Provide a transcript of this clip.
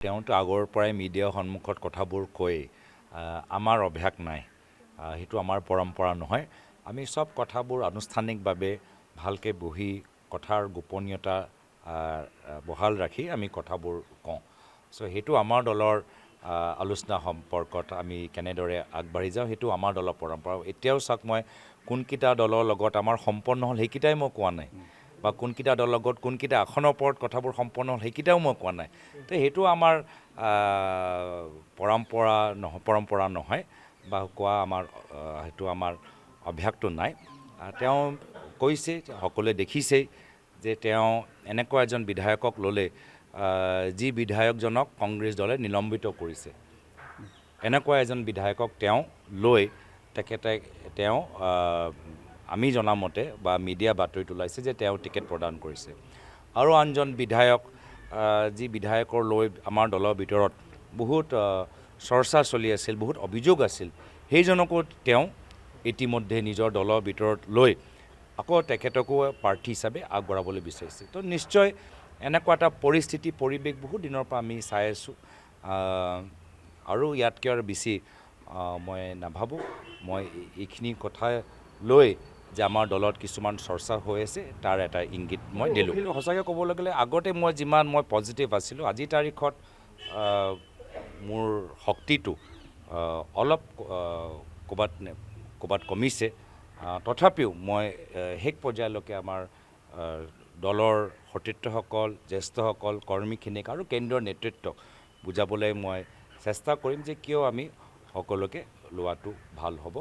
তেওঁতো আগৰ পৰাই মিডিয়াৰ সন্মুখত কথাবোৰ কৈ আমাৰ অভ্যাস নাই, সেইটো আমাৰ পৰম্পৰা নহয়। আমি সব কথাবোৰ আনুষ্ঠানিকভাৱে ভালকৈ বহি কথাৰ গোপনীয়তা বহাল ৰাখি আমি কথাবোৰ কওঁ। সেইটো আমাৰ দলৰ আলোচনা সম্পৰ্কত আমি কেনেদৰে আগবাঢ়ি যাওঁ, সেইটো আমাৰ দলৰ পৰম্পৰা। এতিয়াও চাওক, মই কোনকেইটা দলৰ লগত আমাৰ সম্পন্ন হ'ল সেইকেইটাই মই কোৱা নাই, বা কোনকেইটা দলৰ লগত কোনকেইটা আসনৰ ওপৰত কথাবোৰ সম্পন্ন হ'ল সেইকেইটাও মই কোৱা নাই। তো সেইটো আমাৰ পৰম্পৰা নহয়, বা কোৱা আমাৰ সেইটো আমাৰ অভ্যাসটো নাই। তেওঁ কৈছে, সকলোৱে দেখিছেই যে তেওঁ এনেকুৱা এজন বিধায়কক ল'লে যি বিধায়কজনক কংগ্ৰেছ দলে নিলম্বিত কৰিছে। এনেকুৱা এজন বিধায়কক তেওঁ লৈ তেওঁ আমি জনামতে বা মিডিয়া বাতৰিত ওলাইছে যে তেওঁ টিকেট প্ৰদান কৰিছে। আৰু আনজন বিধায়ক, যি বিধায়কৰ লৈ আমাৰ দলৰ ভিতৰত বহুত চৰ্চা চলি আছিল, বহুত অভিযোগ আছিল, সেইজনকো তেওঁ ইতিমধ্যে নিজৰ দলৰ ভিতৰত লৈ আকৌ তেখেতকো প্ৰাৰ্থী হিচাপে আগবঢ়াবলৈ বিচাৰিছে। তো নিশ্চয় এনেকুৱা এটা পৰিৱেশ বহুত দিনৰ পৰা আমি চাই আছোঁ, আৰু ইয়াতকৈ আৰু বেছি মই নাভাবোঁ। মই এইখিনি কথা লৈ যে আমাৰ দলত কিছুমান চৰ্চা হৈ আছে তাৰ এটা ইংগিত মই দিলোঁ। সঁচাকৈ ক'বলৈ গ'লে আগতে যিমান মই পজিটিভ আছিলোঁ, আজিৰ তাৰিখত মোৰ শক্তিটো অলপ ক'ৰবাত কমিছে। তথাপিও মই শেষ পৰ্যায়লৈকে আমাৰ দলৰ সতীৰ্থসকল, জ্যেষ্ঠসকল, কৰ্মীখিনিক আৰু কেন্দ্ৰীয় নেতৃত্বক বুজাবলৈ মই চেষ্টা কৰিম যে কিয় আমি সকলোকে লোৱাটো ভাল হ'ব।